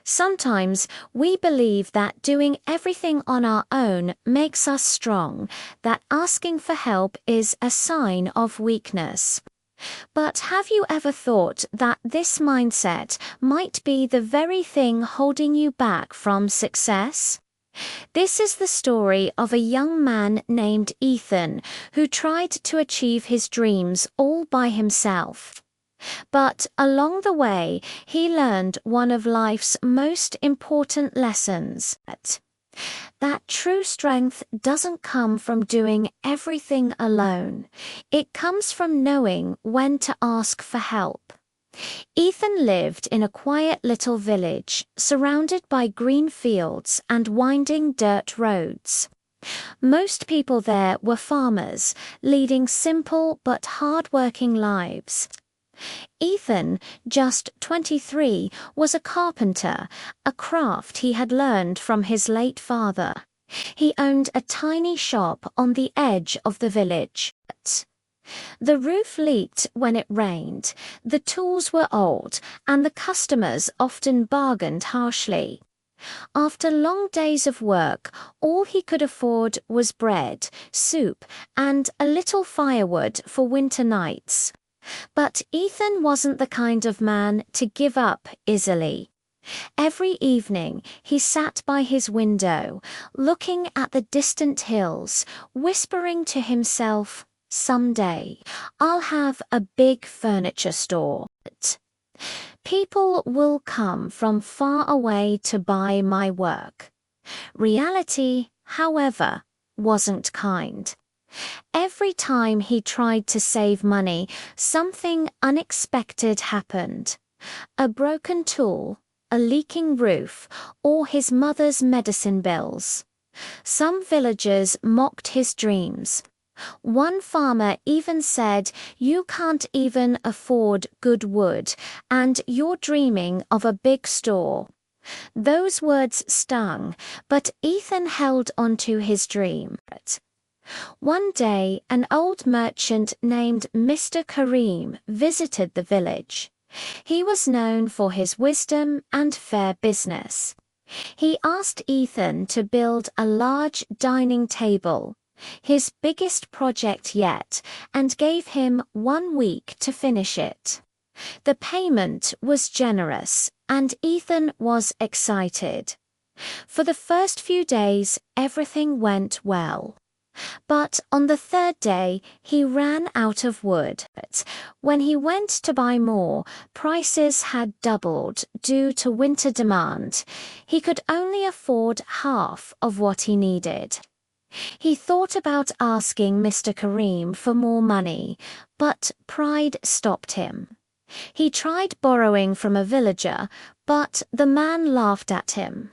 Sometimes we believe that doing everything on our own makes us strong, that asking for help is a sign of weakness. But have you ever thought that this mindset might be the very thing holding you back from success? This is the story of a young man named Ethan who tried to achieve his dreams all by himself. But along the way, he learned one of life's most important lessons. That true strength doesn't come from doing everything alone. It comes from knowing when to ask for help. Ethan lived in a quiet little village, surrounded by green fields and winding dirt roads. Most people there were farmers, leading simple but hard-working lives. Ethan, just 23, was a carpenter, a craft he had learned from his late father. He owned a tiny shop on the edge of the village. The roof leaked when it rained, the tools were old, and the customers often bargained harshly. After long days of work, all he could afford was bread, soup, and a little firewood for winter nights. But Ethan wasn't the kind of man to give up easily. Every evening he sat by his window, looking at the distant hills, whispering to himself, "Someday, I'll have a big furniture store. People will come from far away to buy my work." Reality, however, wasn't kind. Every time he tried to save money, something unexpected happened. A broken tool, a leaking roof, or his mother's medicine bills. Some villagers mocked his dreams. One farmer even said, "You can't even afford good wood, and you're dreaming of a big store." Those words stung, but Ethan held onto his dream. One day, an old merchant named Mr. Kareem visited the village. He was known for his wisdom and fair business. He asked Ethan to build a large dining table, his biggest project yet, and gave him 1 week to finish it. The payment was generous, and Ethan was excited. For the first few days, everything went well. But on the 3rd day, he ran out of wood. When he went to buy more, prices had doubled due to winter demand. He could only afford half of what he needed. He thought about asking Mr. Kareem for more money, but pride stopped him. He tried borrowing from a villager, but the man laughed at him.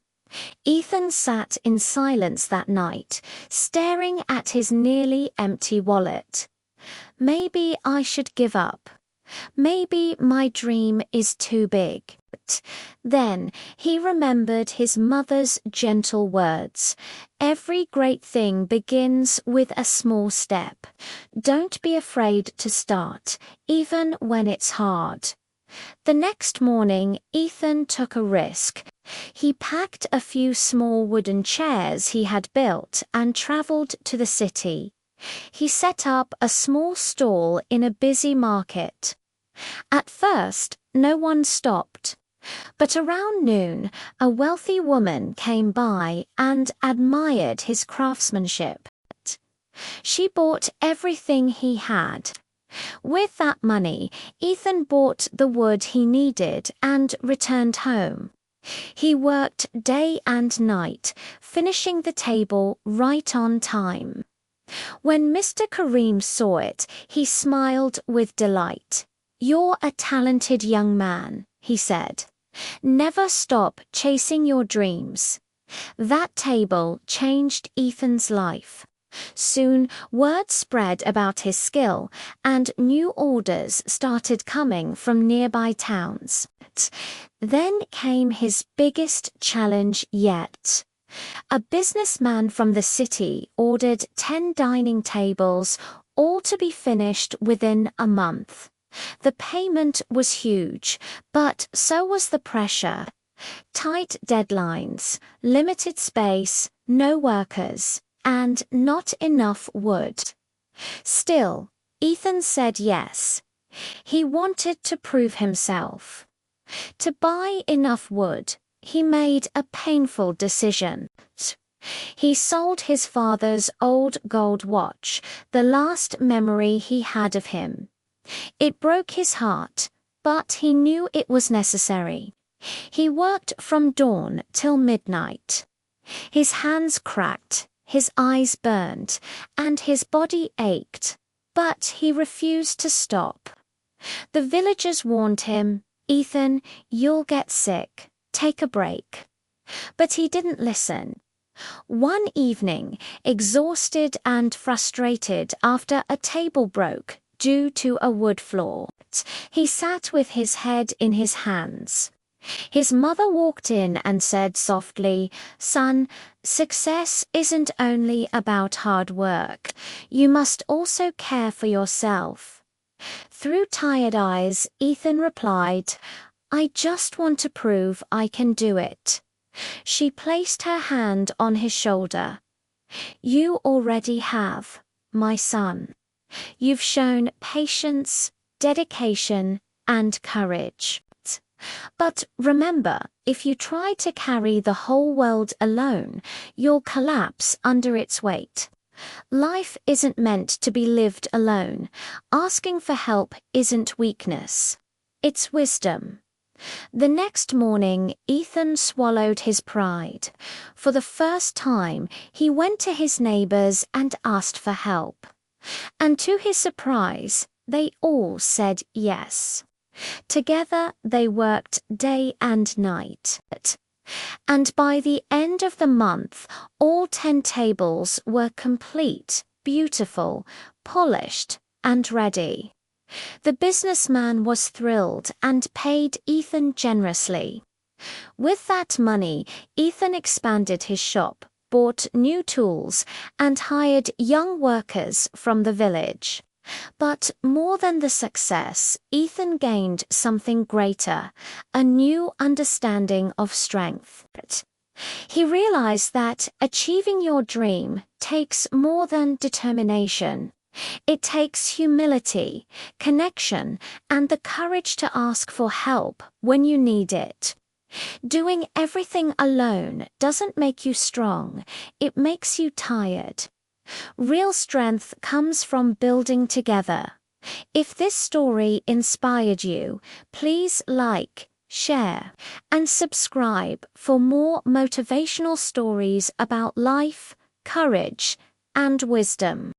Ethan sat in silence that night, staring at his nearly empty wallet. Maybe I should give up. Maybe my dream is too big. Then he remembered his mother's gentle words. Every great thing begins with a small step. Don't be afraid to start, even when it's hard. The next morning, Ethan took a risk. He packed a few small wooden chairs he had built and traveled to the city. He set up a small stall in a busy market. At first, no one stopped. But around noon, a wealthy woman came by and admired his craftsmanship. She bought everything he had. With that money, Ethan bought the wood he needed and returned home. He worked day and night, finishing the table right on time. When Mr. Kareem saw it, he smiled with delight. "You're a talented young man," he said. "Never stop chasing your dreams." That table changed Ethan's life. Soon, word spread about his skill, and new orders started coming from nearby towns. Then came his biggest challenge yet. A businessman from the city ordered 10 dining tables, all to be finished within a month. The payment was huge, but so was the pressure. Tight deadlines, limited space, no workers, and not enough wood. Still, Ethan said yes. He wanted to prove himself. To buy enough wood, he made a painful decision. He sold his father's old gold watch, the last memory he had of him. It broke his heart, but he knew it was necessary. He worked from dawn till midnight. His hands cracked, his eyes burned, and his body ached, but he refused to stop. The villagers warned him, "Ethan, you'll get sick. Take a break." But he didn't listen. One evening, exhausted and frustrated after a table broke due to a wood flaw, he sat with his head in his hands. His mother walked in and said softly, "Son, success isn't only about hard work. You must also care for yourself." Through tired eyes, Ethan replied, "I just want to prove I can do it." She placed her hand on his shoulder. "You already have, my son. You've shown patience, dedication, and courage. But remember, if you try to carry the whole world alone, you'll collapse under its weight. Life isn't meant to be lived alone. Asking for help isn't weakness. It's wisdom." The next morning, Ethan swallowed his pride. For the first time, he went to his neighbors and asked for help. And to his surprise, they all said yes. Together, they worked day and night. And by the end of the month, all 10 tables were complete, beautiful, polished, and ready. The businessman was thrilled and paid Ethan generously. With that money, Ethan expanded his shop, bought new tools, and hired young workers from the village. But more than the success, Ethan gained something greater, a new understanding of strength. He realized that achieving your dream takes more than determination. It takes humility, connection, and the courage to ask for help when you need it. Doing everything alone doesn't make you strong, it makes you tired. Real strength comes from building together. If this story inspired you, please like, share, and subscribe for more motivational stories about life, courage, and wisdom.